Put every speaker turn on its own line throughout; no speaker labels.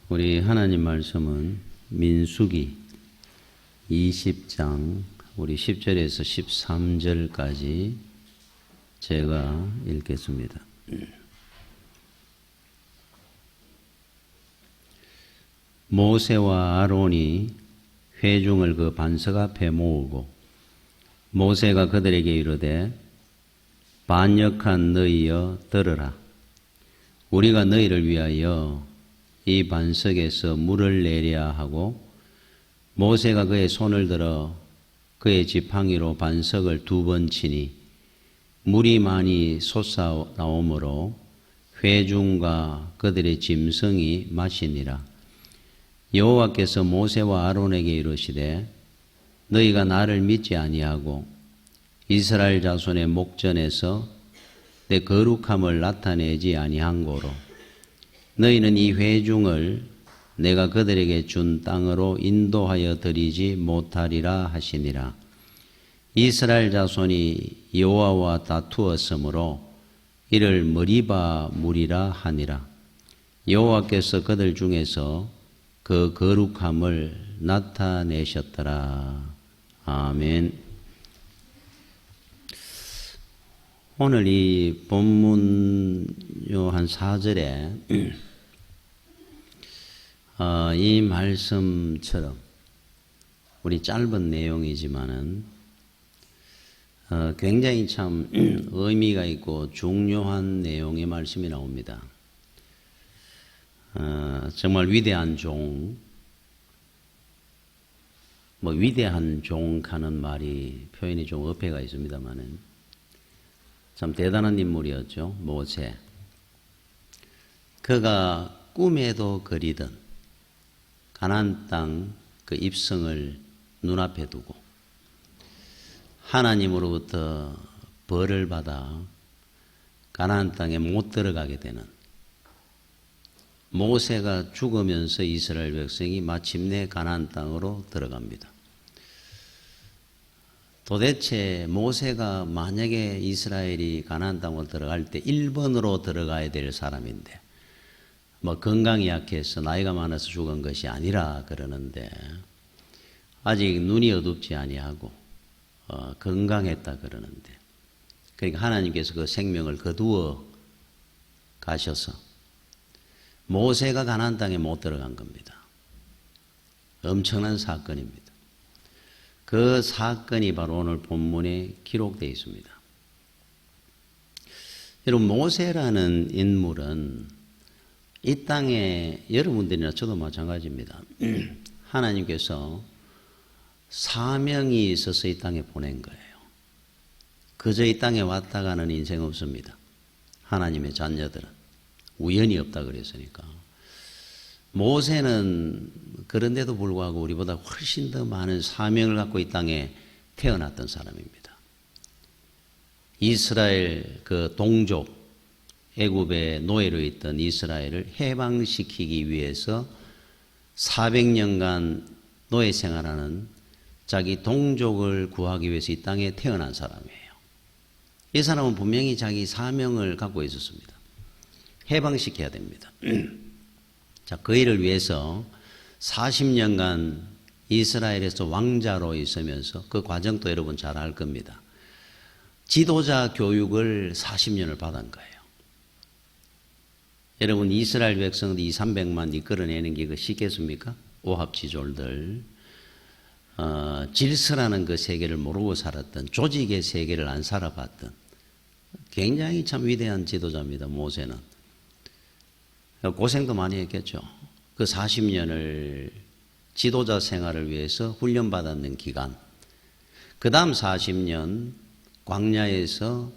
우리 하나님 말씀은 민수기 20장 우리 10절에서 13절까지 제가 읽겠습니다. 모세와 아론이 회중을 그 반석 앞에 모으고 모세가 그들에게 이르되 반역한 너희여 들으라. 우리가 너희를 위하여 이 반석에서 물을 내려야 하고 모세가 그의 손을 들어 그의 지팡이로 반석을 2번 치니 물이 많이 솟아나오므로 회중과 그들의 짐승이 마시니라. 여호와께서 모세와 아론에게 이르시되 너희가 나를 믿지 아니하고 이스라엘 자손의 목전에서 내 거룩함을 나타내지 아니한 고로 너희는 이 회중을 내가 그들에게 준 땅으로 인도하여 드리지 못하리라 하시니라. 이스라엘 자손이 여호와와 다투었으므로 이를 머리바 물이라 하니라. 여호와께서 그들 중에서 그 거룩함을 나타내셨더라. 아멘. 오늘 이 본문 한 4절에 이 말씀처럼 우리 짧은 내용이지만은 굉장히 참 의미가 있고 중요한 내용의 말씀이 나옵니다. 정말 위대한 종, 위대한 종 하는 말이 표현이 좀 어폐가 있습니다만은 참 대단한 인물이었죠. 모세. 그가 꿈에도 그리던 가나안 땅 그 입성을 눈앞에 두고 하나님으로부터 벌을 받아 가나안 땅에 못 들어가게 되는 모세가 죽으면서 이스라엘 백성이 마침내 가나안 땅으로 들어갑니다. 도대체 모세가 만약에 이스라엘이 가나안 땅으로 들어갈 때 1번으로 들어가야 될 사람인데 건강이 약해서 나이가 많아서 죽은 것이 아니라 그러는데 아직 눈이 어둡지 아니하고 건강했다 그러는데 그러니까 하나님께서 그 생명을 거두어 가셔서 모세가 가나안 땅에 못 들어간 겁니다. 엄청난 사건입니다. 그 사건이 바로 오늘 본문에 기록되어 있습니다. 여러분, 모세라는 인물은 이 땅에 여러분들이나 저도 마찬가지입니다. 하나님께서 사명이 있어서 이 땅에 보낸 거예요. 그저 이 땅에 왔다 가는 인생 없습니다. 하나님의 자녀들은 우연이 없다 그랬으니까. 모세는 그런데도 불구하고 우리보다 훨씬 더 많은 사명을 갖고 이 땅에 태어났던 사람입니다. 이스라엘 그 동족 애굽의 노예로 있던 이스라엘을 해방시키기 위해서 400년간 노예 생활하는 자기 동족을 구하기 위해서 이 땅에 태어난 사람이에요. 이 사람은 분명히 자기 사명을 갖고 있었습니다. 해방시켜야 됩니다. 자, 그 일을 위해서 40년간 이스라엘에서 왕자로 있으면서 그 과정도 여러분 잘 알 겁니다. 지도자 교육을 40년을 받은 거예요. 여러분, 이스라엘 백성들 200~300만 이끌어내는 게 쉽겠습니까? 오합지졸들, 질서라는 그 세계를 모르고 살았던, 조직의 세계를 안 살아봤던 굉장히 참 위대한 지도자입니다. 모세는. 고생도 많이 했겠죠. 그 40년을 지도자 생활을 위해서 훈련받았는 기간, 그 다음 40년 광야에서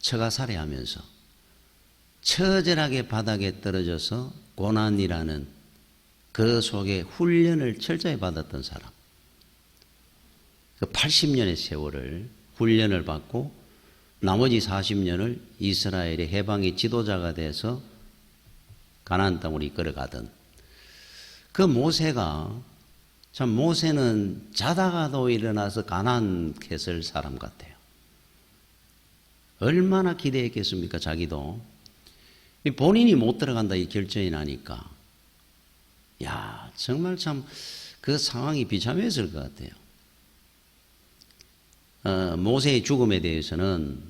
처가살이하면서 처절하게 바닥에 떨어져서 고난이라는 그 속에 훈련을 철저히 받았던 사람. 그 80년의 세월을 훈련을 받고 나머지 40년을 이스라엘의 해방의 지도자가 돼서 가나안 땅으로 이끌어가던 그 모세가 참 모세는 자다가도 일어나서 가나안 kes을 사람 같아요. 얼마나 기대했겠습니까? 자기도 본인이 못 들어간다 이 결정이 나니까 야, 정말 참 그 상황이 비참했을 것 같아요. 모세의 죽음에 대해서는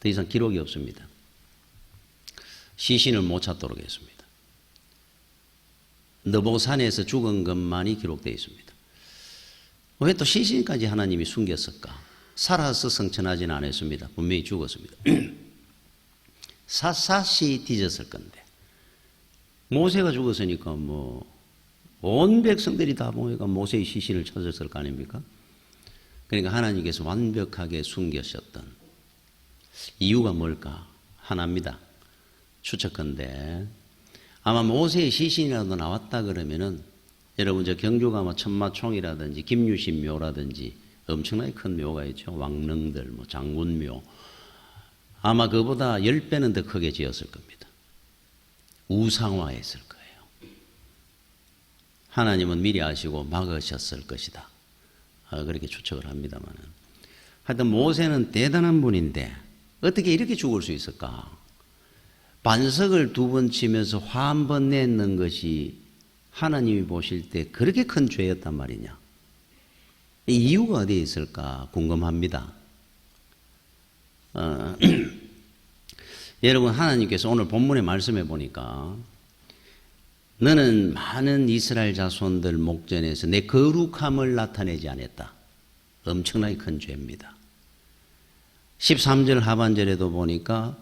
더 이상 기록이 없습니다. 시신을 못 찾도록 했습니다. 느보산에서 죽은 것만이 기록되어 있습니다. 왜 또 시신까지 하나님이 숨겼을까? 살아서 성천하지는 않았습니다. 분명히 죽었습니다. 샅샅이 뒤졌을 건데 모세가 죽었으니까 온 백성들이 다 모여가 모세의 시신을 찾았을 거 아닙니까? 그러니까 하나님께서 완벽하게 숨기셨던 이유가 뭘까? 하나입니다. 추측컨대 아마 모세의 시신이라도 나왔다 그러면은 여러분 저 경주가 천마총이라든지 김유신 묘라든지 엄청나게 큰 묘가 있죠. 왕릉들, 장군묘. 아마 그보다 10배는 더 크게 지었을 겁니다. 우상화했을 거예요. 하나님은 미리 아시고 막으셨을 것이다. 그렇게 추측을 합니다만. 하여튼 모세는 대단한 분인데 어떻게 이렇게 죽을 수 있을까? 반석을 2번 치면서 화 1번 냈는 것이 하나님이 보실 때 그렇게 큰 죄였단 말이냐? 이 이유가 어디에 있을까 궁금합니다. 여러분 하나님께서 오늘 본문의 말씀해 보니까 너는 많은 이스라엘 자손들 목전에서 내 거룩함을 나타내지 않았다. 엄청나게 큰 죄입니다. 13절 하반절에도 보니까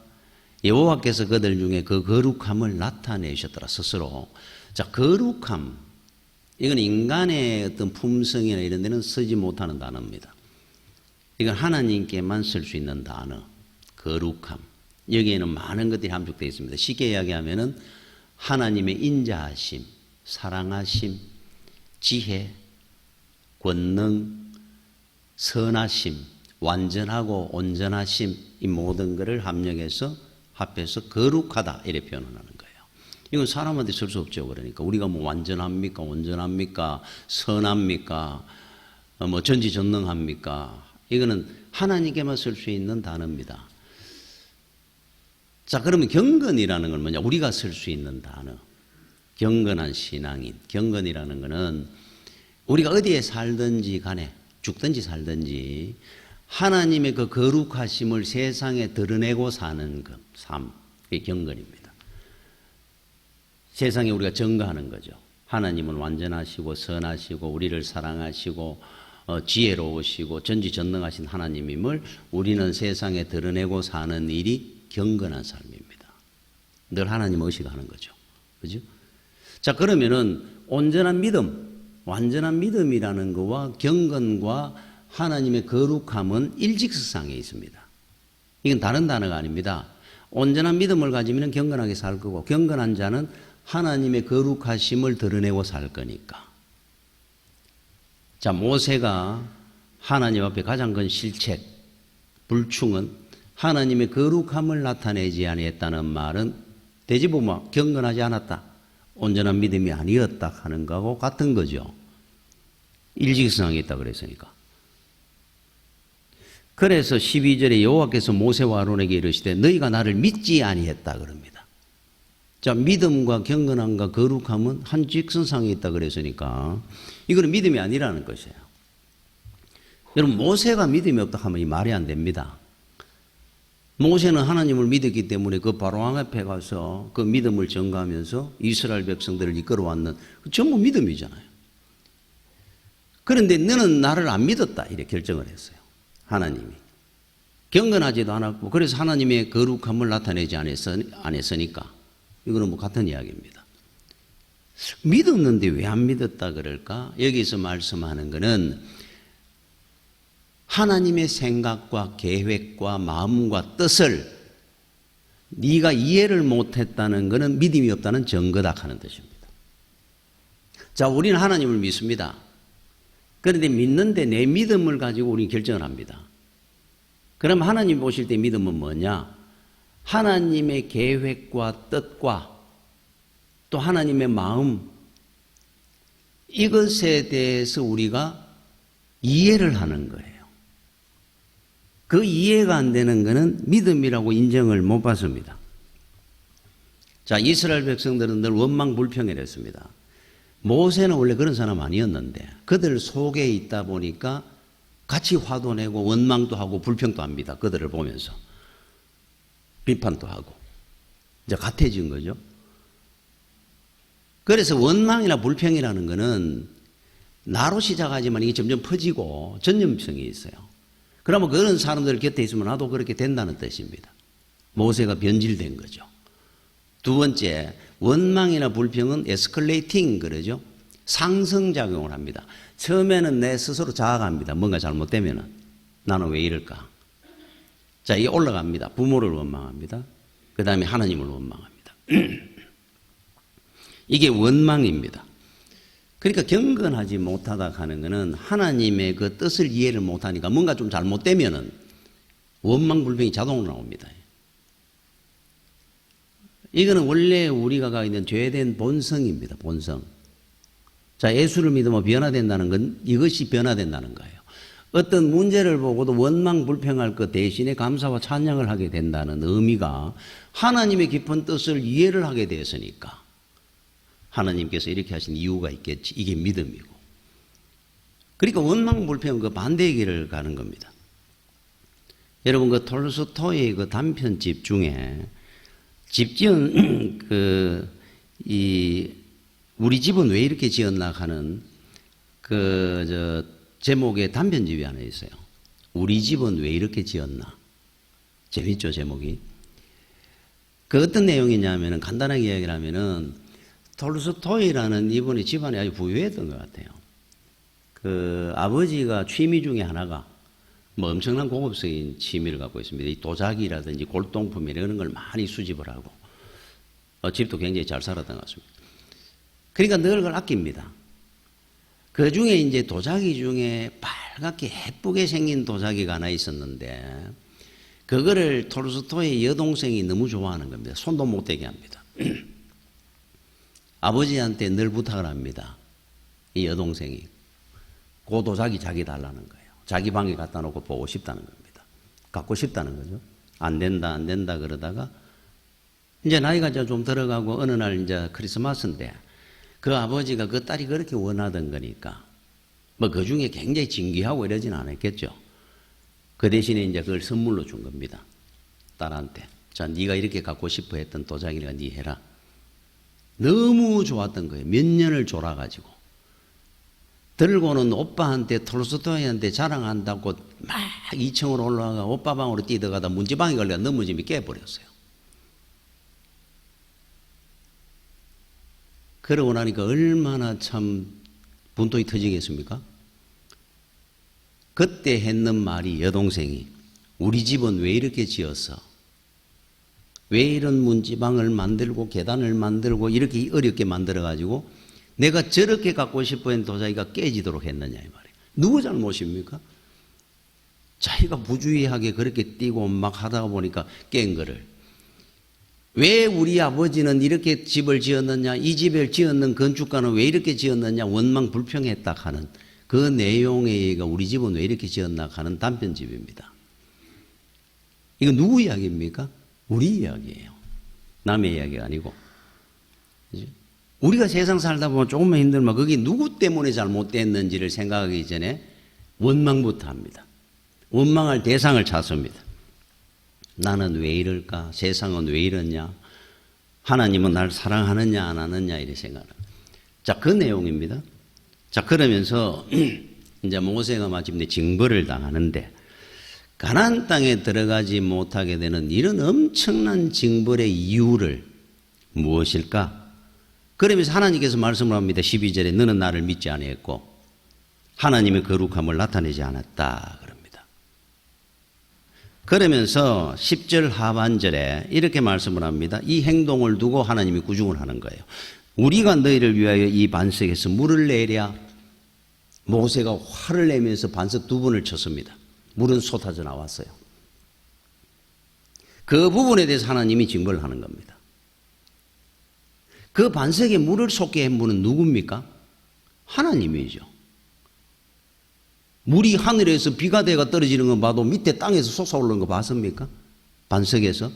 여호와께서 그들 중에 그 거룩함을 나타내셨더라 스스로. 자, 거룩함 이건 인간의 어떤 품성이나 이런 데는 쓰지 못하는 단어입니다. 이건 하나님께만 쓸 수 있는 단어 거룩함. 여기에는 많은 것들이 함축되어 있습니다. 쉽게 이야기하면은 하나님의 인자하심, 사랑하심, 지혜, 권능, 선하심, 완전하고 온전하심 이 모든 것을 합해서 거룩하다 이렇게 표현을 하는 거예요. 이건 사람한테 쓸 수 없죠. 그러니까 우리가 완전합니까? 온전합니까? 선합니까? 전지전능합니까? 이거는 하나님께만 쓸 수 있는 단어입니다. 자, 그러면 경건이라는 건 뭐냐? 우리가 쓸 수 있는 단어. 경건한 신앙인. 경건이라는 것은 우리가 어디에 살든지 간에 죽든지 살든지 하나님의 그 거룩하심을 세상에 드러내고 사는 것, 삶. 그게 경건입니다. 세상에 우리가 증거하는 거죠. 하나님은 완전하시고 선하시고 우리를 사랑하시고 지혜로우시고 전지전능하신 하나님임을 우리는 세상에 드러내고 사는 일이 경건한 삶입니다. 늘 하나님 의식하는 거죠. 그죠? 자, 그러면은 온전한 믿음, 완전한 믿음이라는 것과 경건과 하나님의 거룩함은 일직선상에 있습니다. 이건 다른 단어가 아닙니다. 온전한 믿음을 가지면 경건하게 살 거고 경건한 자는 하나님의 거룩하심을 드러내고 살 거니까. 자, 모세가 하나님 앞에 가장 큰 실책, 불충은 하나님의 거룩함을 나타내지 아니했다는 말은 되짚으면 경건하지 않았다. 온전한 믿음이 아니었다 하는 거하고 같은 거죠. 일직선상에 있다 그랬으니까. 그래서 12절에 여호와께서 모세와 아론에게 이르시되 너희가 나를 믿지 아니했다 그럽니다. 자, 믿음과 경건함과 거룩함은 한 직선상에 있다 그랬으니까 이거는 믿음이 아니라는 것이에요. 여러분 모세가 믿음이 없다 하면 이 말이 안 됩니다. 모세는 하나님을 믿었기 때문에 그 바로왕 앞에 가서 그 믿음을 전가하면서 이스라엘 백성들을 이끌어왔는 전부 믿음이잖아요. 그런데 너는 나를 안 믿었다 이렇게 결정을 했어요. 하나님이. 경건하지도 않았고 그래서 하나님의 거룩함을 나타내지 않았으니까 이거는 같은 이야기입니다. 믿었는데 왜 안 믿었다 그럴까? 여기서 말씀하는 것은 하나님의 생각과 계획과 마음과 뜻을 네가 이해를 못했다는 것은 믿음이 없다는 증거다 하는 뜻입니다. 자, 우리는 하나님을 믿습니다. 그런데 믿는데 내 믿음을 가지고 우리는 결정을 합니다. 그럼 하나님 보실 때 믿음은 뭐냐? 하나님의 계획과 뜻과 또 하나님의 마음 이것에 대해서 우리가 이해를 하는 거예요. 그 이해가 안 되는 것은 믿음이라고 인정을 못 받습니다. 자, 이스라엘 백성들은 늘 원망불평을 했습니다. 모세는 원래 그런 사람 아니었는데 그들 속에 있다 보니까 같이 화도 내고 원망도 하고 불평도 합니다. 그들을 보면서 비판도 하고 이제 같아진 거죠. 그래서 원망이나 불평이라는 것은 나로 시작하지만 이게 점점 퍼지고 전염성이 있어요. 그러면 그런 사람들 곁에 있으면 나도 그렇게 된다는 뜻입니다. 모세가 변질된 거죠. 두 번째, 원망이나 불평은 에스컬레이팅 그러죠. 상승작용을 합니다. 처음에는 내 스스로 자학합니다. 뭔가 잘못되면은 나는 왜 이럴까? 자, 이게 올라갑니다. 부모를 원망합니다. 그 다음에 하나님을 원망합니다. 이게 원망입니다. 그러니까 경건하지 못하다 하는 것은 하나님의 그 뜻을 이해를 못하니까 뭔가 좀 잘못되면은 원망, 불평이 자동으로 나옵니다. 이거는 원래 우리가 가지고 있는 죄된 본성입니다. 본성. 자, 예수를 믿으면 변화된다는 건 이것이 변화된다는 거예요. 어떤 문제를 보고도 원망, 불평할 것 대신에 감사와 찬양을 하게 된다는 의미가 하나님의 깊은 뜻을 이해를 하게 되었으니까 하나님께서 이렇게 하신 이유가 있겠지. 이게 믿음이고. 그러니까 원망, 불평은 그 반대의 길을 가는 겁니다. 여러분, 그 톨스토이의 그 단편집 중에 집 지은 우리 집은 왜 이렇게 지었나 하는 제목의 단편집이 하나 있어요. 우리 집은 왜 이렇게 지었나. 재밌죠, 제목이. 그 어떤 내용이냐면은 간단하게 이야기를 하면은 톨스토이라는 이분의 집안이 아주 부유했던 것 같아요. 그 아버지가 취미 중에 하나가 뭐 엄청난 고급적인 취미를 갖고 있습니다. 이 도자기라든지 골동품 이런 걸 많이 수집을 하고 집도 굉장히 잘 살았던 것 같습니다. 그러니까 늘 그걸 아낍니다. 그 중에 이제 도자기 중에 빨갛게 예쁘게 생긴 도자기가 하나 있었는데 그거를 톨스토이의 여동생이 너무 좋아하는 겁니다. 손도 못 대게 합니다. 아버지한테 늘 부탁을 합니다. 이 여동생이 그 도자기 자기 달라는 거예요. 자기 방에 갖다 놓고 보고 싶다는 겁니다. 갖고 싶다는 거죠. 안 된다 그러다가 이제 나이가 좀 들어가고 어느 날 이제 크리스마스인데 그 아버지가 그 딸이 그렇게 원하던 거니까 뭐 그 중에 굉장히 진귀하고 이러진 않았겠죠. 그 대신에 이제 그걸 선물로 준 겁니다. 딸한테. 자, 네가 이렇게 갖고 싶어 했던 도자기를 네 해라. 너무 좋았던 거예요. 몇 년을 졸아가지고. 들고는 오빠한테 톨스토이한테 자랑한다고 막 2층으로 올라가 오빠 방으로 뛰어가다 문지방에 걸려 넘어지면 깨버렸어요. 그러고 나니까 얼마나 참 분통이 터지겠습니까? 그때 했는 말이 여동생이 우리 집은 왜 이렇게 지었어? 왜 이런 문지방을 만들고 계단을 만들고 이렇게 어렵게 만들어가지고 내가 저렇게 갖고 싶어 했던 도자기가 깨지도록 했느냐 이 말이에요. 누구 잘못입니까? 자기가 부주의하게 그렇게 뛰고 막 하다가 보니까 깬 거를. 왜 우리 아버지는 이렇게 집을 지었느냐, 이 집을 지었는 건축가는 왜 이렇게 지었느냐 원망 불평했다 하는 그 내용에 의해가 우리 집은 왜 이렇게 지었나 하는 단편집입니다. 이거 누구 이야기입니까? 우리 이야기예요. 남의 이야기가 아니고. 그죠? 우리가 세상 살다 보면 조금만 힘들면 그게 누구 때문에 잘못됐는지를 생각하기 전에 원망부터 합니다. 원망할 대상을 찾습니다. 나는 왜 이럴까? 세상은 왜 이러냐? 하나님은 날 사랑하느냐 안 하느냐 이렇게 생각합니다. 자, 그 내용입니다. 자, 그러면서 이제 모세가 마침내 징벌을 당하는데 가나안 땅에 들어가지 못하게 되는 이런 엄청난 징벌의 이유를 무엇일까? 그러면서 하나님께서 말씀을 합니다. 12절에 너는 나를 믿지 아니했고 하나님의 거룩함을 나타내지 않았다 그럽니다. 그러면서 10절 하반절에 이렇게 말씀을 합니다. 이 행동을 두고 하나님이 구중을 하는 거예요. 우리가 너희를 위하여 이 반석에서 물을 내랴. 모세가 화를 내면서 반석 2번을 쳤습니다. 물은 쏟아져 나왔어요. 그 부분에 대해서 하나님이 징벌을 하는 겁니다. 그 반석에 물을 쏟게 한 분은 누굽니까? 하나님이죠. 물이 하늘에서 비가 되가 떨어지는 거 봐도 밑에 땅에서 솟아오르는 거 봤습니까? 반석에서.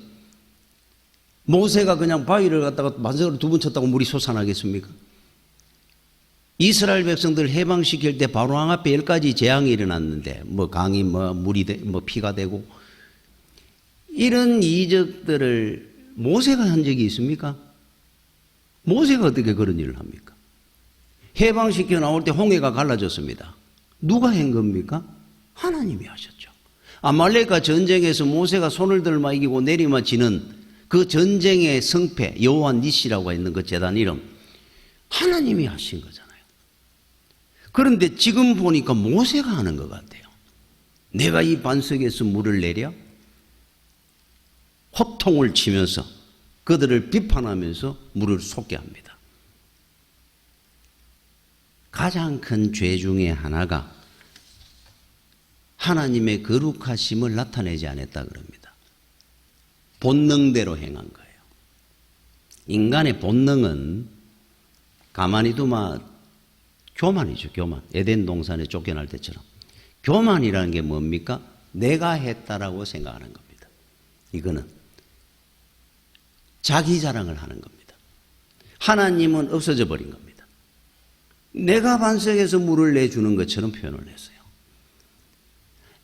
모세가 그냥 바위를 갖다가 반석을 2번 쳤다고 물이 솟아나겠습니까? 이스라엘 백성들 해방시킬 때 바로 앞에 10가지 재앙이 일어났는데 뭐 강이 뭐 피가 되고 이런 이적들을 모세가 한 적이 있습니까? 모세가 어떻게 그런 일을 합니까? 해방시켜 나올 때 홍해가 갈라졌습니다. 누가 한 겁니까? 하나님이 하셨죠. 아말렉과 전쟁에서 모세가 손을 들마 이기고 내리마 지는 그 전쟁의 성패 여호와 니시라고 있는 그 제단 이름 하나님이 하신 거잖아요. 그런데 지금 보니까 모세가 하는 것 같아요. 내가 이 반석에서 물을 내려 호통을 치면서 그들을 비판하면서 물을 솟게 합니다. 가장 큰 죄 중에 하나가 하나님의 거룩하심을 나타내지 않았다 그럽니다. 본능대로 행한 거예요. 인간의 본능은 가만히 두마 교만이죠. 교만. 에덴 동산에 쫓겨날 때처럼. 교만이라는 게 뭡니까? 내가 했다라고 생각하는 겁니다. 이거는 자기 자랑을 하는 겁니다. 하나님은 없어져 버린 겁니다. 내가 반석에서 물을 내주는 것처럼 표현을 했어요.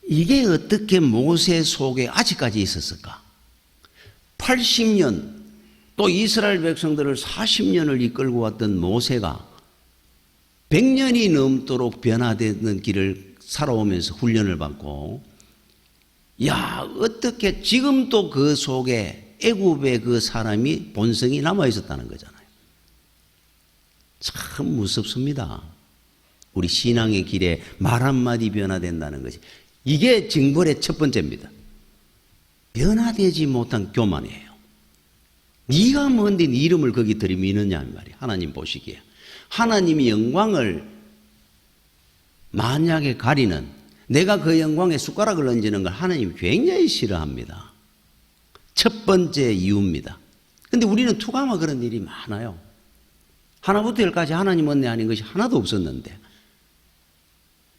이게 어떻게 모세 속에 아직까지 있었을까? 80년 또 이스라엘 백성들을 40년을 이끌고 왔던 모세가 100년이 넘도록 변화되는 길을 살아오면서 훈련을 받고 야 어떻게 지금도 그 속에 애굽의 그 사람이 본성이 남아 있었다는 거잖아요. 참 무섭습니다. 우리 신앙의 길에 말 한마디 변화된다는 것이 이게 징벌의 첫 번째입니다. 변화되지 못한 교만이에요. 네가 뭔데 네 이름을 거기 들이미느냐 말이야. 하나님 보시기에. 하나님이 영광을 만약에 가리는 내가 그 영광에 숟가락을 얹는 걸 하나님이 굉장히 싫어합니다. 첫 번째 이유입니다. 그런데 우리는 투가마 그런 일이 많아요. 하나부터 열까지 하나님 은혜 아닌 것이 하나도 없었는데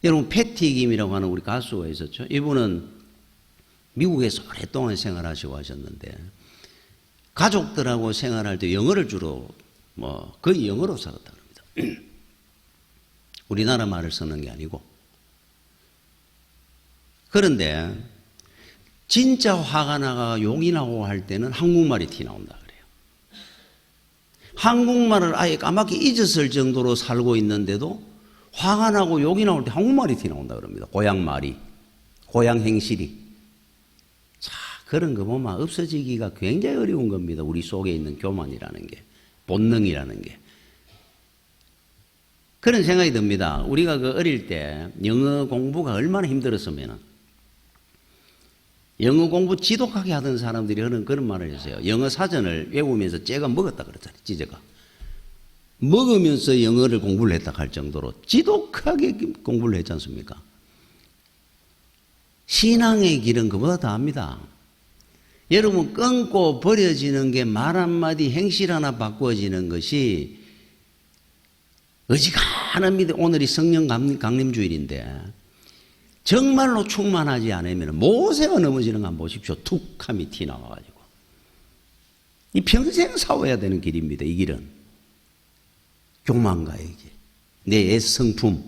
여러분 패티 김이라고 하는 우리 가수가 있었죠. 이분은 미국에서 오랫동안 생활하시고 하셨는데 가족들하고 생활할 때 영어를 주로 거의 영어로 살았다 그럽니다. 우리나라 말을 쓰는 게 아니고. 그런데 진짜 화가 나가 용이 나고 할 때는 한국말이 티 나온다 그래요. 한국말을 아예 까맣게 잊었을 정도로 살고 있는데도 화가 나고 욕이 나올 때 한국말이 티 나온다 그럽니다. 고향 말이, 고향 행실이. 자, 그런 거 보면 없어지기가 굉장히 어려운 겁니다. 우리 속에 있는 교만이라는 게, 본능이라는 게. 그런 생각이 듭니다. 우리가 그 어릴 때 영어 공부가 얼마나 힘들었으면 영어 공부 지독하게 하던 사람들이 그런 말을 했어요. 영어 사전을 외우면서 쟤가 먹었다 그랬잖아요. 찌제가. 먹으면서 영어를 공부를 했다 할 정도로 지독하게 공부를 했지 않습니까? 신앙의 길은 그보다 더합니다. 여러분 끊고 버려지는 게 말 한마디 행실 하나 바꾸어지는 것이 어지간합니다. 오늘이 성령 강림 주일인데 정말로 충만하지 않으면 모세가 넘어지는 거 한번 보십시오. 툭함이 티 나와가지고. 이 평생 싸워야 되는 길입니다. 이 길은. 교만과의 길. 내 애성품.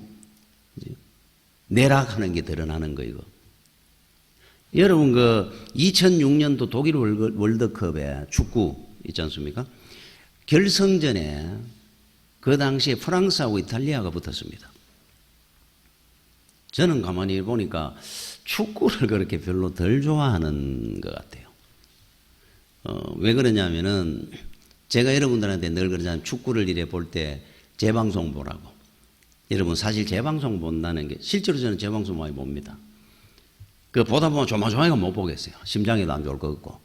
내락하는 게 드러나는 거 이거. 여러분 그 2006년도 독일 월드컵에 축구 있지 않습니까? 결승전에 그 당시에 프랑스하고 이탈리아가 붙었습니다. 저는 가만히 보니까 축구를 그렇게 별로 덜 좋아하는 것 같아요. 왜 그러냐면은 제가 여러분들한테 늘 그러잖아요. 축구를 이래 볼 때 재방송 보라고. 여러분 사실 재방송 본다는 게 실제로 저는 재방송 많이 봅니다. 그 보다 보면 조마조마하게 못 보겠어요. 심장에도 안 좋을 것 같고.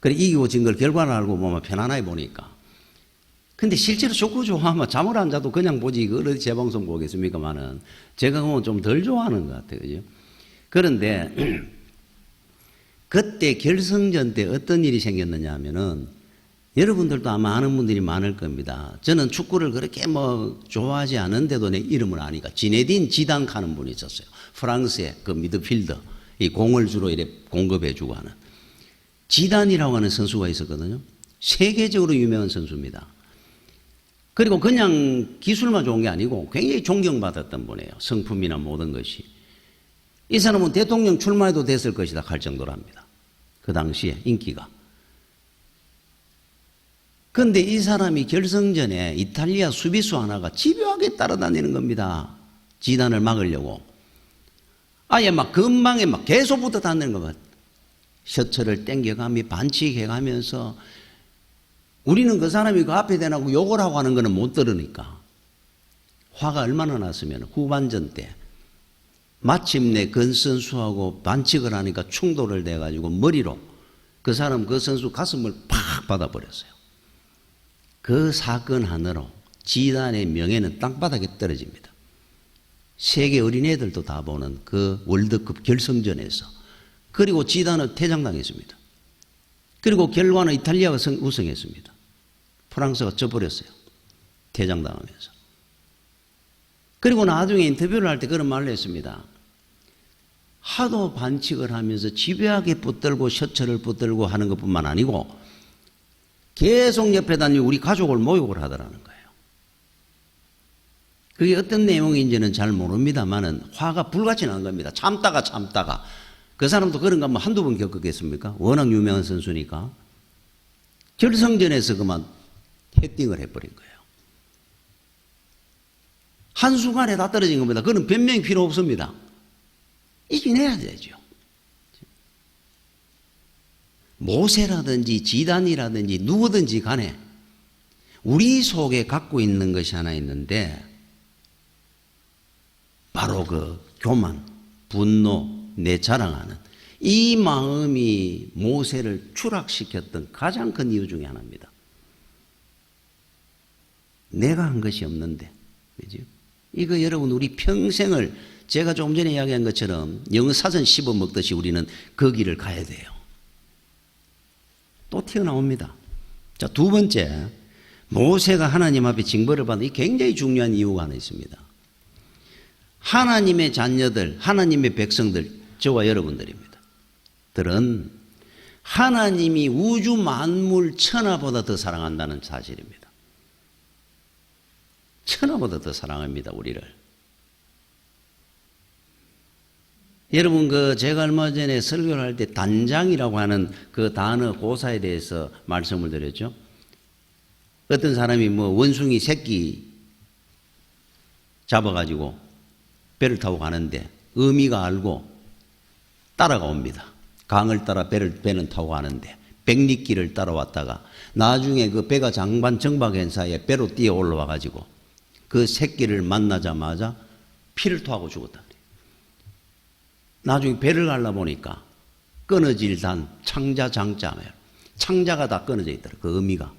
그래 이기고 진 걸 결과를 알고 보면 편안하게 보니까. 근데 실제로 축구 좋아하면 잠을 안 자도 그냥 보지 그걸 어디 재방송 보겠습니까만은 제가 보면 좀 덜 좋아하는 것 같아요. 그죠? 그런데 그때 결승전 때 어떤 일이 생겼느냐 하면은 여러분들도 아마 아는 분들이 많을 겁니다. 저는 축구를 그렇게 좋아하지 않은데도 내 이름을 아니까 지네딘 지단 하는 분이 있었어요. 프랑스의 그 미드필더. 이 공을 주로 이렇게 공급해주고 하는. 지단이라고 하는 선수가 있었거든요. 세계적으로 유명한 선수입니다. 그리고 그냥 기술만 좋은 게 아니고 굉장히 존경받았던 분이에요. 성품이나 모든 것이. 이 사람은 대통령 출마해도 됐을 것이다 할 정도랍니다. 그 당시에 인기가. 그런데 이 사람이 결승전에 이탈리아 수비수 하나가 집요하게 따라다니는 겁니다. 지단을 막으려고. 아예 막 근방에 막 계속 붙어 다니는 거 봐. 셔츠를 땡겨가며 반칙해가면서 우리는 그 사람이 그 앞에 대놓고 욕을 하고 하는 거는 못 들으니까. 화가 얼마나 났으면 후반전 때 마침내 근 선수하고 반칙을 하니까 충돌을 돼가지고 머리로 그 사람 그 선수 가슴을 팍 받아버렸어요. 그 사건 하나로 지단의 명예는 땅바닥에 떨어집니다. 세계 어린애들도 다 보는 그 월드컵 결승전에서. 그리고 지단은 퇴장당했습니다. 그리고 결과는 이탈리아가 우승했습니다. 프랑스가 져버렸어요. 퇴장당하면서. 그리고 나중에 인터뷰를 할 때 그런 말을 했습니다. 하도 반칙을 하면서 집요하게 붙들고 셔츠를 붙들고 하는 것뿐만 아니고 계속 옆에 다니고 우리 가족을 모욕을 하더라는 거예요. 그게 어떤 내용인지는 잘 모릅니다만은 화가 불같이 난 겁니다. 참다가 그 사람도 그런 거 뭐 한두 번 겪었겠습니까? 워낙 유명한 선수니까. 결승전에서 그만 헤딩을 해버린 거예요. 한순간에 다 떨어진 겁니다. 그건 변명이 필요 없습니다. 이겨내야 되죠. 모세라든지 지단이라든지 누구든지 간에 우리 속에 갖고 있는 것이 하나 있는데 바로 그 교만, 분노, 내 자랑하는 이 마음이 모세를 추락시켰던 가장 큰 이유 중에 하나입니다. 내가 한 것이 없는데, 그죠? 이거 여러분 우리 평생을 제가 조금 전에 이야기한 것처럼 영사선 씹어 먹듯이 우리는 그 길을 가야 돼요. 또 튀어나옵니다. 자, 두 번째, 모세가 하나님 앞에 징벌을 받는 이 굉장히 중요한 이유가 하나 있습니다. 하나님의 자녀들, 하나님의 백성들, 저와 여러분들입니다. 들은 하나님이 우주 만물 천하보다 더 사랑한다는 사실입니다. 천하보다 더 사랑합니다, 우리를. 여러분, 제가 얼마 전에 설교를 할 때 단장이라고 하는 그 단어 고사에 대해서 말씀을 드렸죠. 어떤 사람이 원숭이 새끼 잡아가지고 배를 타고 가는데 어미가 알고 따라가 옵니다. 강을 따라 배는 타고 가는데 백리길을 따라왔다가 나중에 그 배가 정박한 사이에 배로 뛰어 올라와가지고 그 새끼를 만나자마자 피를 토하고 죽었다. 나중에 배를 갈라 보니까 끊어질 단 창자장자며 창자가 다 끊어져 있더라. 그 어미가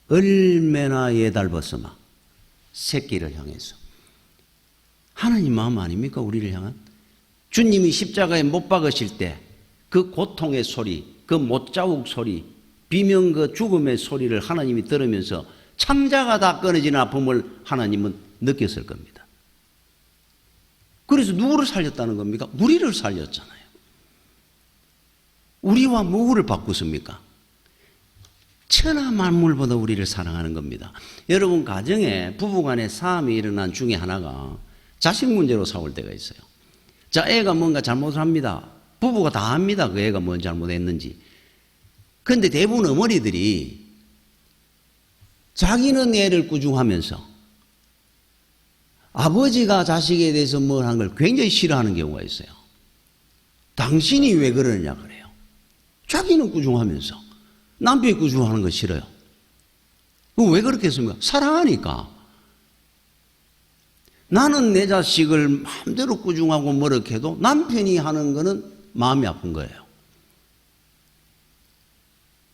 얼마나 예달벗어마 새끼를 향해서. 하나님 마음 아닙니까? 우리를 향한. 주님이 십자가에 못 박으실 때 그 고통의 소리, 그 못자국 소리, 비명 그 죽음의 소리를 하나님이 들으면서 창자가 다 끊어지는 아픔을 하나님은 느꼈을 겁니다. 그래서 누구를 살렸다는 겁니까? 우리를 살렸잖아요. 우리와 누구를 바꾸십니까? 천하 만물보다 우리를 사랑하는 겁니다. 여러분, 가정에 부부간에 싸움이 일어난 중에 하나가 자식 문제로 싸울 때가 있어요. 자, 애가 뭔가 잘못을 합니다. 부부가 다 압니다. 그 애가 뭔 잘못했는지. 그런데 대부분 어머니들이 자기는 애를 꾸중하면서 아버지가 자식에 대해서 뭘 한 걸 굉장히 싫어하는 경우가 있어요. 당신이 왜 그러느냐 그래요. 자기는 꾸중하면서 남편이 꾸중하는 거 싫어요. 왜 그렇게 했습니까? 사랑하니까. 나는 내 자식을 마음대로 꾸중하고 뭐렇게도 남편이 하는 거는 마음이 아픈 거예요.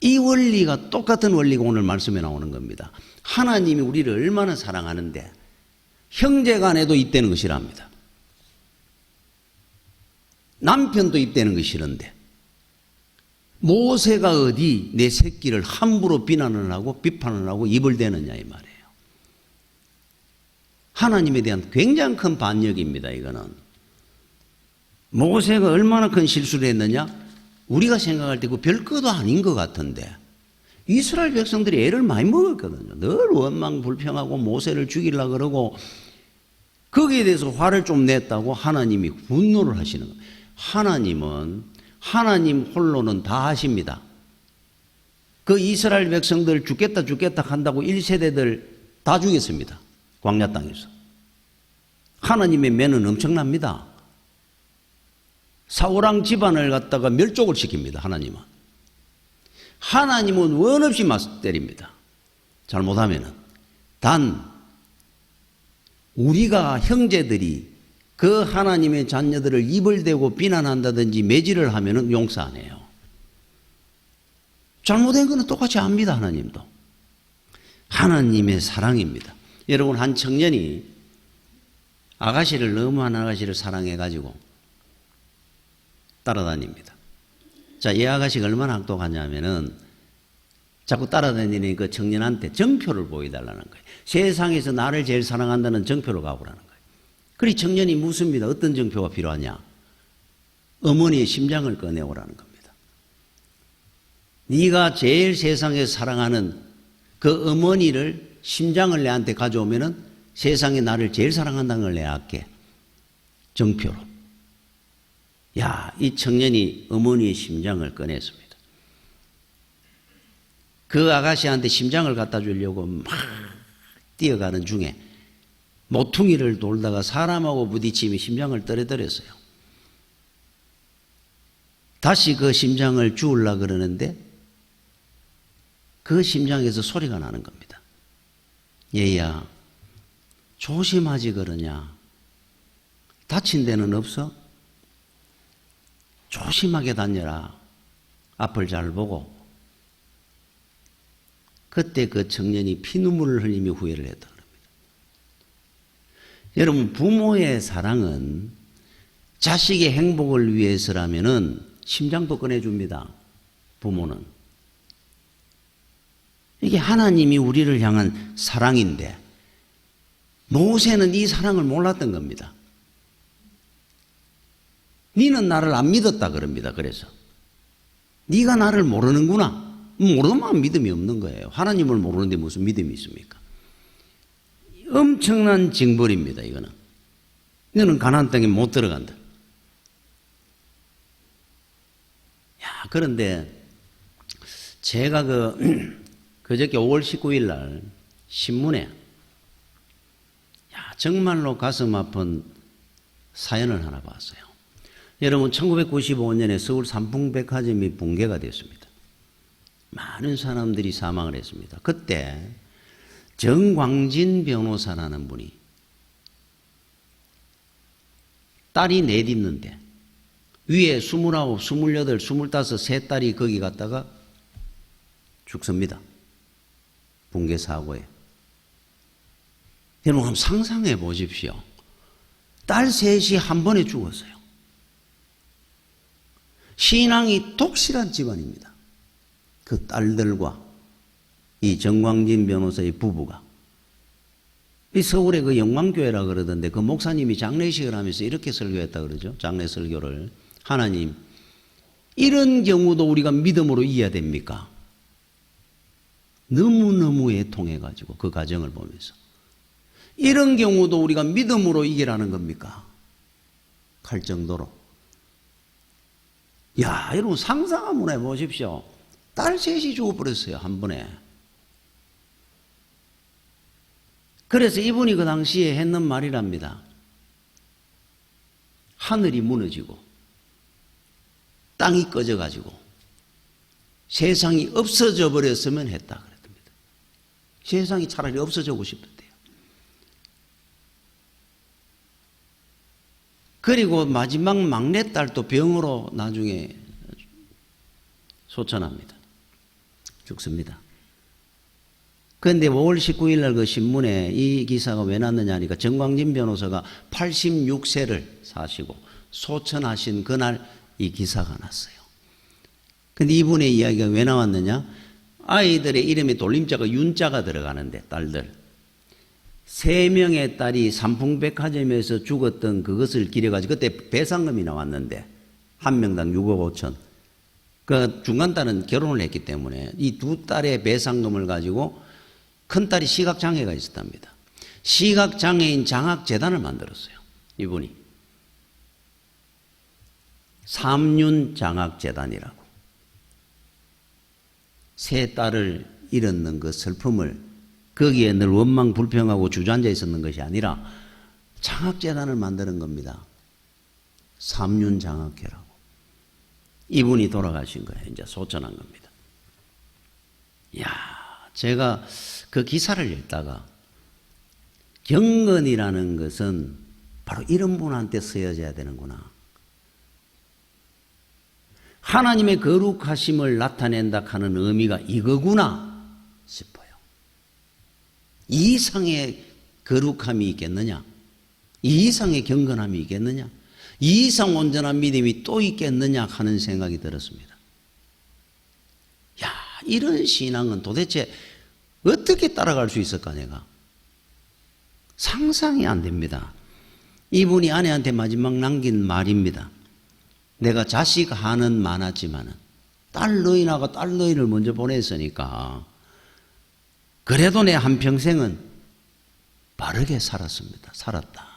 이 원리가 똑같은 원리가 오늘 말씀에 나오는 겁니다. 하나님이 우리를 얼마나 사랑하는데 형제간에도 입대는 거 싫어합니다. 남편도 입대는 거 싫은데 모세가 어디 내 새끼를 함부로 비난을 하고 비판을 하고 입을 대느냐 이 말이에요. 하나님에 대한 굉장히 큰 반역입니다. 이거는. 모세가 얼마나 큰 실수를 했느냐? 우리가 생각할 때 그 별것도 아닌 것 같은데 이스라엘 백성들이 애를 많이 먹었거든요. 늘 원망 불평하고 모세를 죽이려고 그러고 거기에 대해서 화를 좀 냈다고 하나님이 분노를 하시는 거예요. 하나님은 하나님 홀로는 다 하십니다. 그 이스라엘 백성들 죽겠다 한다고 1세대들 다 죽였습니다. 광야 땅에서. 하나님의 매는 엄청납니다. 사울왕 집안을 갖다가 멸족을 시킵니다. 하나님은. 하나님은 원 없이 맞 때립니다. 잘못하면은. 단 우리가 형제들이 그 하나님의 자녀들을 입을 대고 비난한다든지 매질을 하면은 용서 안 해요. 잘못된 거는 똑같이 압니다. 하나님도. 하나님의 사랑입니다. 여러분, 한 청년이 아가씨를 너무 한 아가씨를 사랑해가지고 따라다닙니다. 자, 이 아가씨가 얼마나 악독하냐면은 자꾸 따라다니는 그 청년한테 정표를 보여달라는 거예요. 세상에서 나를 제일 사랑한다는 정표를 가보라는 거예요. 그리 청년이 묻습니다. 어떤 정표가 필요하냐? 어머니의 심장을 꺼내오라는 겁니다. 네가 제일 세상에서 사랑하는 그 어머니를 심장을 내한테 가져오면은 세상에 나를 제일 사랑한다는 걸 내가 알게. 정표로. 야, 이 청년이 어머니의 심장을 꺼냈습니다. 그 아가씨한테 심장을 갖다 주려고 막 뛰어가는 중에 모퉁이를 돌다가 사람하고 부딪히며 심장을 떨어뜨렸어요. 다시 그 심장을 주우려고 그러는데 그 심장에서 소리가 나는 겁니다. 얘야, 조심하지 그러냐? 다친 데는 없어? 조심하게 다녀라. 앞을 잘 보고. 그때 그 청년이 피눈물을 흘리며 후회를 했다 그럽니다. 여러분, 부모의 사랑은 자식의 행복을 위해서라면은 심장도 꺼내줍니다. 부모는. 이게 하나님이 우리를 향한 사랑인데 모세는 이 사랑을 몰랐던 겁니다. 너는 나를 안 믿었다 그럽니다. 그래서 네가 나를 모르는구나. 모르면 믿음이 없는 거예요. 하나님을 모르는데 무슨 믿음이 있습니까? 엄청난 징벌입니다. 이거는. 너는 가나안 땅에 못 들어간다. 야, 그런데 제가 그저께 5월 19일 날 신문에 야, 정말로 가슴 아픈 사연을 하나 봤어요. 여러분, 1995년에 서울 삼풍백화점이 붕괴가 됐습니다. 많은 사람들이 사망을 했습니다. 그때 정광진 변호사라는 분이 딸이 넷 있는데 위에 29, 28, 25 세 딸이 거기 갔다가 죽습니다. 붕괴 사고에. 여러분, 한번 상상해 보십시오. 딸 셋이 한 번에 죽었어요. 신앙이 독실한 집안입니다. 그 딸들과 이 정광진 변호사의 부부가. 이 서울에 그 영광교회라 그러던데 그 목사님이 장례식을 하면서 이렇게 설교했다 그러죠. 장례 설교를. 하나님, 이런 경우도 우리가 믿음으로 이해해야 됩니까? 너무너무 애통해가지고 그 가정을 보면서. 이런 경우도 우리가 믿음으로 이기라는 겁니까? 할 정도로. 야, 여러분 상상 한번 해보십시오. 딸 셋이 죽어버렸어요. 한 번에. 그래서 이분이 그 당시에 했는 말이랍니다. 하늘이 무너지고 땅이 꺼져가지고 세상이 없어져 버렸으면 했다 그랬답니다. 세상이 차라리 없어지고 싶었대요. 그리고 마지막 막내딸도 병으로 나중에 소천합니다. 죽습니다. 그런데 5월 19일 날 그 신문에 이 기사가 왜 났느냐 하니까 정광진 변호사가 86세를 사시고 소천하신 그날 이 기사가 났어요. 근데 이분의 이야기가 왜 나왔느냐? 아이들의 이름에 돌림자가 윤자가 들어가는데 딸들. 3명의 딸이 삼풍백화점에서 죽었던 그것을 기려가지고 그때 배상금이 나왔는데 한 명당 6억 5천. 그 중간 딸은 결혼을 했기 때문에 이 두 딸의 배상금을 가지고 큰 딸이 시각장애가 있었답니다. 시각장애인 장학재단을 만들었어요. 이분이. 삼륜장학재단이라고. 세 딸을 잃었는 그 슬픔을 거기에 늘 원망 불평하고 주저앉아 있었는 것이 아니라 장학재단을 만드는 겁니다. 삼륜장학회라고. 이분이 돌아가신 거예요. 이제 소천한 겁니다. 이야, 제가 그 기사를 읽다가 경건이라는 것은 바로 이런 분한테 쓰여져야 되는구나. 하나님의 거룩하심을 나타낸다 하는 의미가 이거구나 싶어요. 이 이상의 거룩함이 있겠느냐? 이 이상의 경건함이 있겠느냐? 이 이상 온전한 믿음이 또 있겠느냐 하는 생각이 들었습니다. 야, 이런 신앙은 도대체 어떻게 따라갈 수 있을까 내가? 상상이 안 됩니다. 이분이 아내한테 마지막 남긴 말입니다. 내가 자식 하는 많았지만은 딸 너희나가 딸 너희를 먼저 보냈으니까 그래도 내 한평생은 바르게 살았습니다. 살았다.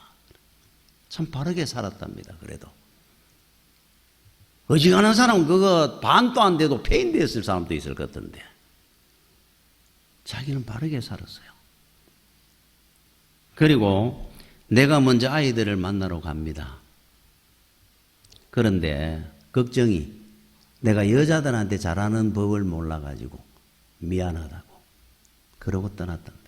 참 바르게 살았답니다. 그래도. 어지간한 사람은 그거 반도 안 돼도 폐인되었을 사람도 있을 것 같은데 자기는 바르게 살았어요. 그리고 내가 먼저 아이들을 만나러 갑니다. 그런데 걱정이 내가 여자들한테 잘하는 법을 몰라가지고 미안하다고 그러고 떠났답니다.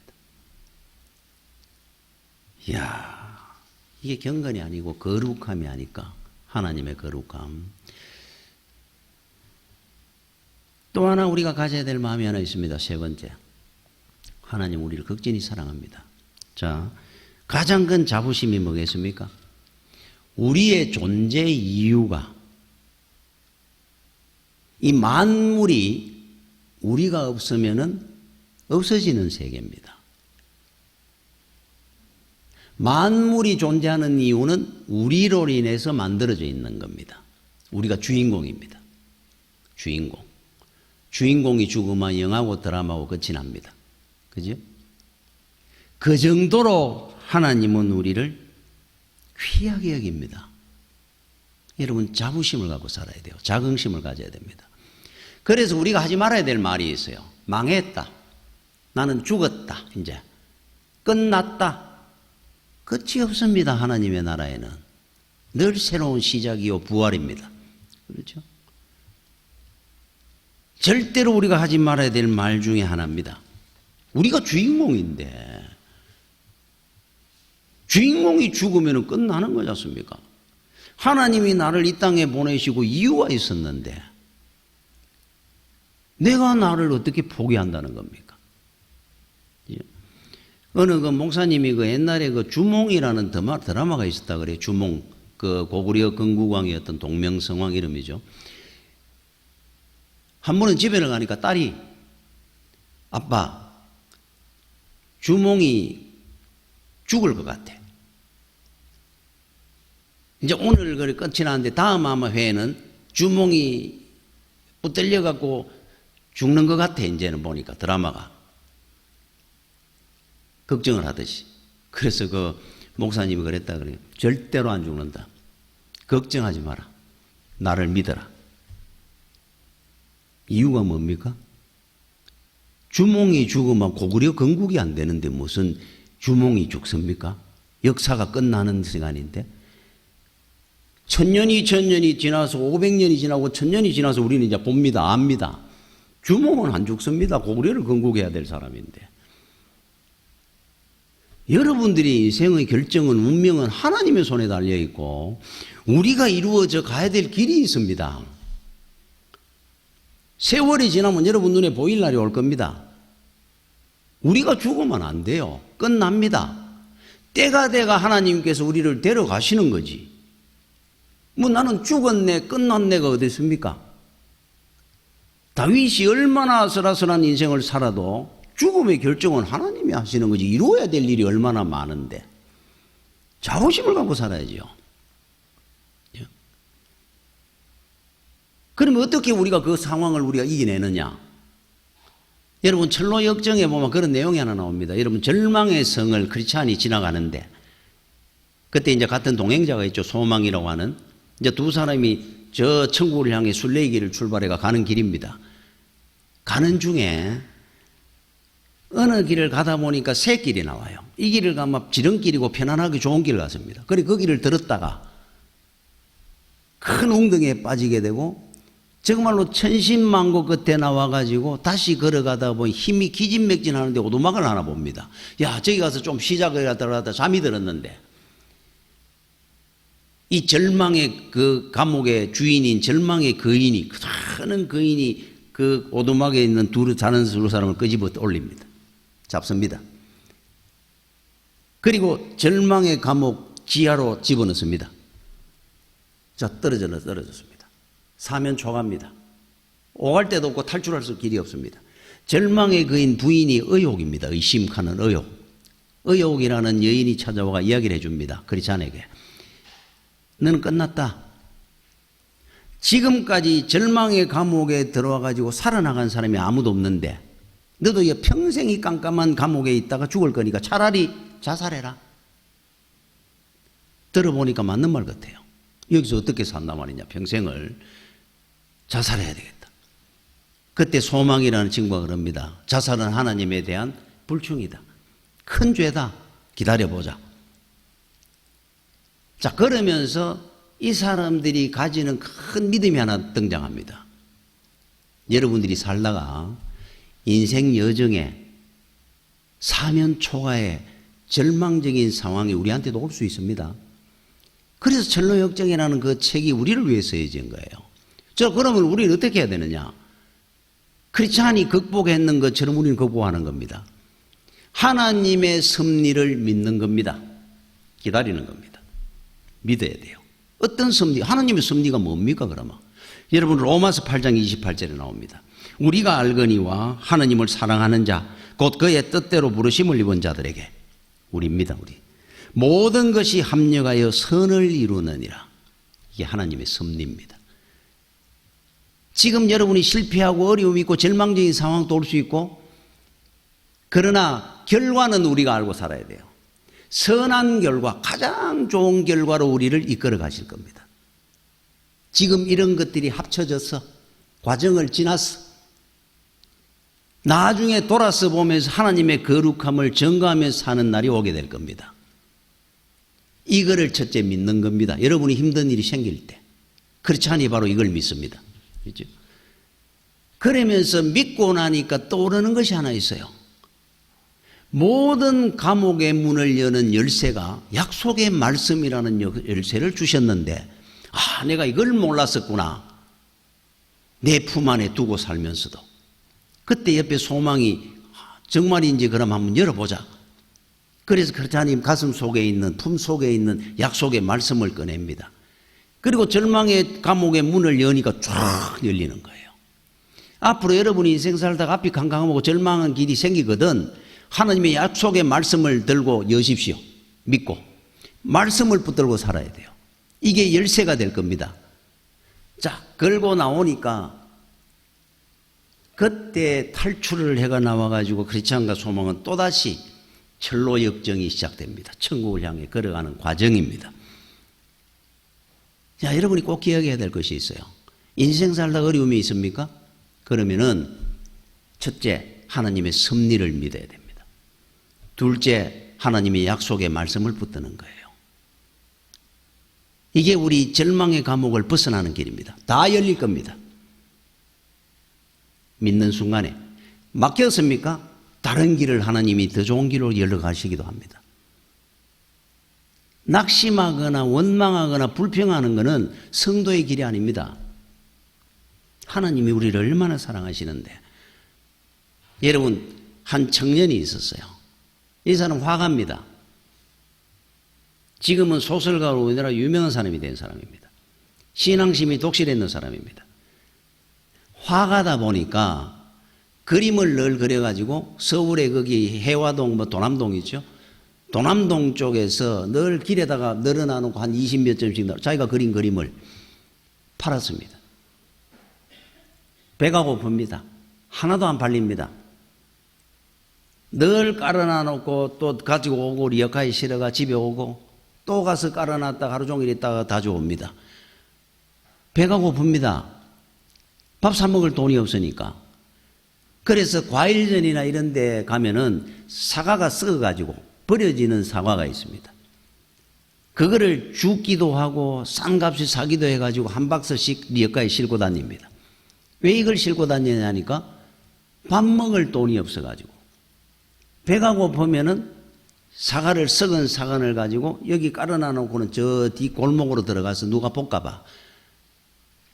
이야, 이게 경건이 아니고 거룩함이 아닐까? 하나님의 거룩함. 또 하나 우리가 가져야 될 마음이 하나 있습니다. 세 번째. 하나님 우리를 극진히 사랑합니다. 자, 가장 큰 자부심이 뭐겠습니까? 우리의 존재 이유가 이 만물이 우리가 없으면은 없어지는 세계입니다. 만물이 존재하는 이유는 우리로 인해서 만들어져 있는 겁니다. 우리가 주인공입니다. 주인공. 주인공이 죽으면 영화고 드라마고 끝이 납니다. 그죠? 그 정도로 하나님은 우리를 귀하게 여깁니다. 여러분 자부심을 갖고 살아야 돼요. 자긍심을 가져야 됩니다. 그래서 우리가 하지 말아야 될 말이 있어요. 망했다. 나는 죽었다. 이제 끝났다. 끝이 없습니다. 하나님의 나라에는 늘 새로운 시작이요 부활입니다. 그렇죠? 절대로 우리가 하지 말아야 될 말 중에 하나입니다. 우리가 주인공인데 주인공이 죽으면 끝나는 거지 않습니까? 하나님이 나를 이 땅에 보내시고 이유가 있었는데 내가 나를 어떻게 포기한다는 겁니까? 어느 그 목사님이 그 옛날에 그 주몽이라는 드라마가 있었다 그래요. 주몽. 그 고구려 건국왕이었던 동명성왕 이름이죠. 한 번은 집에를 가니까 딸이 아빠 주몽이 죽을 것 같아. 이제 오늘 그래 끝이 나는데 다음 아마 회에는 주몽이 붙들려 갖고 죽는 것 같아. 이제는 보니까 드라마가 걱정을 하듯이. 그래서 그 목사님이 그랬다 그래요. 절대로 안 죽는다. 걱정하지 마라. 나를 믿어라. 이유가 뭡니까? 주몽이 죽으면 고구려 건국이 안 되는데 무슨 주몽이 죽습니까? 역사가 끝나는 시간인데 1000년이 2000년이 지나서 500년이 지나고 1000년이 지나서 우리는 이제 봅니다. 압니다. 주몽은 안 죽습니다. 고구려를 건국해야 될 사람인데. 여러분들의 인생의 결정은 운명은 하나님의 손에 달려있고 우리가 이루어져 가야 될 길이 있습니다. 세월이 지나면 여러분 눈에 보일 날이 올 겁니다. 우리가 죽으면 안 돼요. 끝납니다. 때가 돼가 하나님께서 우리를 데려가시는 거지. 뭐 나는 죽었네 끝났네가 어디 있습니까? 다윗이 얼마나 아슬아슬한 인생을 살아도 죽음의 결정은 하나님이 하시는 거지. 이루어야 될 일이 얼마나 많은데 자부심을 갖고 살아야죠. 그러면 어떻게 우리가 그 상황을 우리가 이겨내느냐? 여러분 철로 역정에 보면 그런 내용이 하나 나옵니다. 여러분 절망의 성을 크리스찬이 지나가는데 그때 이제 같은 동행자가 있죠. 소망이라고 하는. 이제 두 사람이 저 천국을 향해 순례길을 출발해가 가는 길입니다. 가는 중에 어느 길을 가다 보니까 새 길이 나와요. 이 길을 가면 지름길이고 편안하게 좋은 길을 갔습니다. 그래 그 길을 들었다가 큰 웅덩이에 빠지게 되고 정말로 천신만고 끝에 나와가지고 다시 걸어가다 보니 힘이 기진맥진하는데 오두막을 하나 봅니다. 야 저기 가서 좀 시작을 하다가 잠이 들었는데 이 절망의 그 감옥의 주인인 절망의 거인이 큰 거인이 그 오두막에 있는 자는 두 사람을 끄집어 올립니다. 잡습니다. 그리고 절망의 감옥 지하로 집어넣습니다. 자 떨어졌습니다. 사면 초가입니다. 오갈 데도 없고 탈출할 수 길이 없습니다. 절망의 거인 부인이 의혹입니다. 의심하는 의혹. 의혹이라는 여인이 찾아와 이야기를 해줍니다. 크리스찬에게. 너는 끝났다. 지금까지 절망의 감옥에 들어와 가지고 살아나간 사람이 아무도 없는데 너도 평생 이 깜깜한 감옥에 있다가 죽을 거니까 차라리 자살해라. 들어보니까 맞는 말 같아요. 여기서 어떻게 산단 말이냐. 평생을 자살해야 되겠다. 그때 소망이라는 친구가 그럽니다. 자살은 하나님에 대한 불충이다. 큰 죄다. 기다려보자. 자, 그러면서 이 사람들이 가지는 큰 믿음이 하나 등장합니다. 여러분들이 살다가 인생 여정에 사면 초가에 절망적인 상황이 우리한테도 올 수 있습니다. 그래서 철로 역정이라는 그 책이 우리를 위해 써진 거예요. 자, 그러면 우리는 어떻게 해야 되느냐? 크리스찬이 극복했는 것처럼 우리는 극복하는 겁니다. 하나님의 섭리를 믿는 겁니다. 기다리는 겁니다. 믿어야 돼요. 어떤 섭리? 하나님의 섭리가 뭡니까 그러면? 여러분 로마서 8장 28절에 나옵니다. 우리가 알거니와 하나님을 사랑하는 자 곧 그의 뜻대로 부르심을 입은 자들에게 우리입니다. 우리 모든 것이 합력하여 선을 이루느니라. 이게 하나님의 섭리입니다. 지금 여러분이 실패하고 어려움이 있고 절망적인 상황도 올 수 있고 그러나 결과는 우리가 알고 살아야 돼요. 선한 결과, 가장 좋은 결과로 우리를 이끌어 가실 겁니다. 지금 이런 것들이 합쳐져서 과정을 지나서 나중에 돌아서 보면서 하나님의 거룩함을 증거하면서 사는 날이 오게 될 겁니다. 이거를 첫째 믿는 겁니다. 여러분이 힘든 일이 생길 때 크리스찬이 바로 이걸 믿습니다. 그렇죠? 그러면서 믿고 나니까 떠오르는 것이 하나 있어요. 모든 감옥의 문을 여는 열쇠가 약속의 말씀이라는 열쇠를 주셨는데 내가 이걸 몰랐었구나. 내 품 안에 두고 살면서도 그때 옆에 소망이 정말인지 그럼 한번 열어보자. 그래서 크리스찬님 가슴 속에 있는 품 속에 있는 약속의 말씀을 꺼냅니다. 그리고 절망의 감옥의 문을 여니까 쫙 열리는 거예요. 앞으로 여러분이 인생 살다가 앞이 캄캄하고 절망한 길이 생기거든 하나님의 약속의 말씀을 들고 여십시오. 믿고 말씀을 붙들고 살아야 돼요. 이게 열쇠가 될 겁니다. 자, 걸고 나오니까 그때 탈출을 해가 나와가지고 크리스찬과 소망은 또다시 철로 역정이 시작됩니다. 천국을 향해 걸어가는 과정입니다. 자, 여러분이 꼭 기억해야 될 것이 있어요. 인생 살다 어려움이 있습니까? 그러면은 첫째, 하나님의 섭리를 믿어야 됩니다. 둘째, 하나님의 약속의 말씀을 붙드는 거예요. 이게 우리 절망의 감옥을 벗어나는 길입니다. 다 열릴 겁니다. 믿는 순간에 막혔습니까? 다른 길을 하나님이 더 좋은 길로 열어 가시기도 합니다. 낙심하거나 원망하거나 불평하는 것은 성도의 길이 아닙니다. 하나님이 우리를 얼마나 사랑하시는데. 여러분, 한 청년이 있었어요. 이 사람 화가입니다. 지금은 소설가로 우리나라 유명한 사람이 된 사람입니다. 신앙심이 독실했는 사람입니다. 화가다 보니까 그림을 늘 그려가지고 서울에 거기 해화동 도남동 있죠. 도남동 쪽에서 늘 길에다가 늘어놔놓고 한 20몇 점씩 자기가 그린 그림을 팔았습니다. 배가 고픕니다. 하나도 안 팔립니다. 늘 깔아놔 놓고 또 가지고 오고 리어카에 실어가 집에 오고 또 가서 깔아놨다가 하루 종일 있다가 가져옵니다. 배가 고픕니다. 밥 사 먹을 돈이 없으니까. 그래서 과일전이나 이런 데 가면은 사과가 썩어가지고 버려지는 사과가 있습니다. 그거를 줍기도 하고 싼 값에 사기도 해가지고 한 박스씩 리어카에 싣고 다닙니다. 왜 이걸 싣고 다니냐니까 밥 먹을 돈이 없어가지고. 배가 고프면은 사과를, 썩은 사과를 가지고 여기 깔아놔 놓고는 저 뒤 골목으로 들어가서 누가 볶아봐.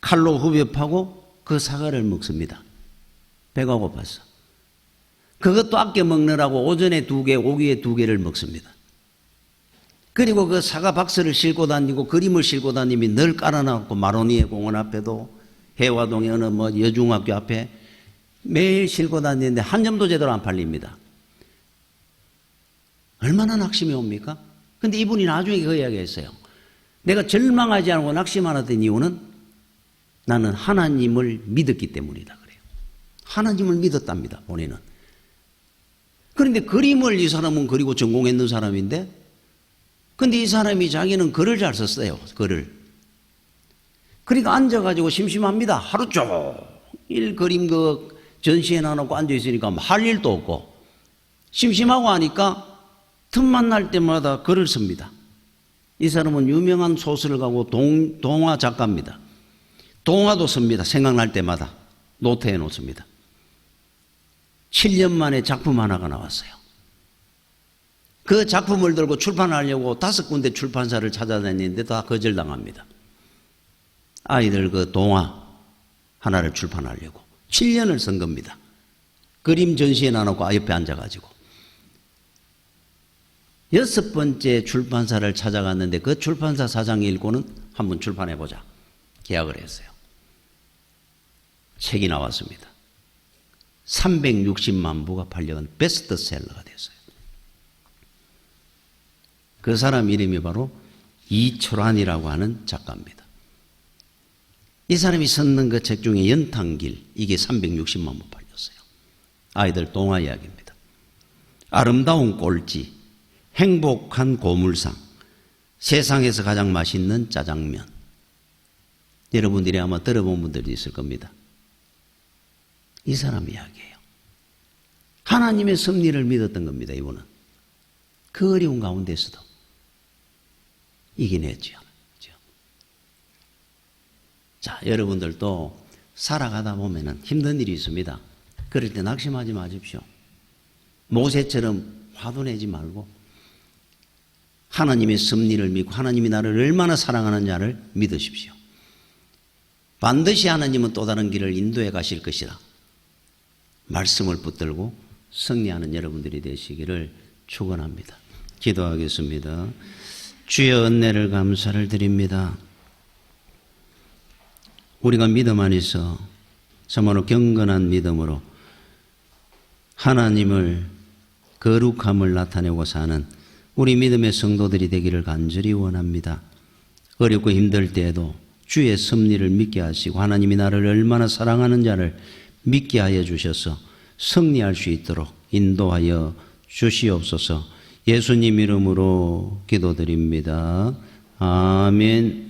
칼로 후벼파고 그 사과를 먹습니다. 배가 고파서. 그것도 아껴 먹느라고 오전에 2개, 오후에 2개를 먹습니다. 그리고 그 사과 박스를 싣고 다니고 그림을 싣고 다니면 늘 깔아놔놓고 마로니에 공원 앞에도 해화동의 어느 여중학교 앞에 매일 싣고 다니는데 한 점도 제대로 안 팔립니다. 얼마나 낙심이 옵니까? 근데 이분이 나중에 그 이야기 했어요. 내가 절망하지 않고 낙심하던 이유는 나는 하나님을 믿었기 때문이다 그래요. 하나님을 믿었답니다, 본인은. 그런데 그림을 이 사람은 그리고 전공했는 사람인데, 근데 이 사람이 자기는 글을 잘 썼어요, 글을. 그러니까 앉아가지고 심심합니다. 하루 종일 그림 그 전시해 놔놓고 앉아있으니까 할 일도 없고, 심심하고 하니까 틈만 날 때마다 글을 씁니다. 이 사람은 유명한 소설가고 동화 작가입니다. 동화도 씁니다. 생각날 때마다 노트에 놓습니다. 7년 만에 작품 하나가 나왔어요. 그 작품을 들고 출판하려고 5군데 출판사를 찾아다니는데 다 거절당합니다. 아이들 그 동화 하나를 출판하려고 7년을 쓴 겁니다. 그림 전시해 놔놓고 옆에 앉아가지고 6번째 출판사를 찾아갔는데 그 출판사 사장이 읽고는 한번 출판해보자 계약을 했어요. 책이 나왔습니다. 360만 부가 팔려간 베스트셀러가 됐어요. 그 사람 이름이 바로 이철환이라고 하는 작가입니다. 이 사람이 썼는 그 책 중에 연탄길, 이게 360만 부 팔렸어요. 아이들 동화 이야기입니다. 아름다운 꼴찌, 행복한 고물상, 세상에서 가장 맛있는 짜장면. 여러분들이 아마 들어본 분들도 있을 겁니다. 이 사람 이야기예요. 하나님의 섭리를 믿었던 겁니다, 이분은. 그 어려운 가운데서도 이겨냈죠. 자, 여러분들도 살아가다 보면은 힘든 일이 있습니다. 그럴 때 낙심하지 마십시오. 모세처럼 화도 내지 말고 하나님의 섭리를 믿고 하나님이 나를 얼마나 사랑하느냐를 믿으십시오. 반드시 하나님은 또 다른 길을 인도해 가실 것이라 말씀을 붙들고 승리하는 여러분들이 되시기를 축원합니다. 기도하겠습니다. 주여, 은혜를 감사를 드립니다. 우리가 믿음 안에서 참으로 경건한 믿음으로 하나님을 거룩함을 나타내고 사는 우리 믿음의 성도들이 되기를 간절히 원합니다. 어렵고 힘들 때에도 주의 섭리를 믿게 하시고 하나님이 나를 얼마나 사랑하는 자를 믿게 하여 주셔서 승리할 수 있도록 인도하여 주시옵소서. 예수님 이름으로 기도드립니다. 아멘.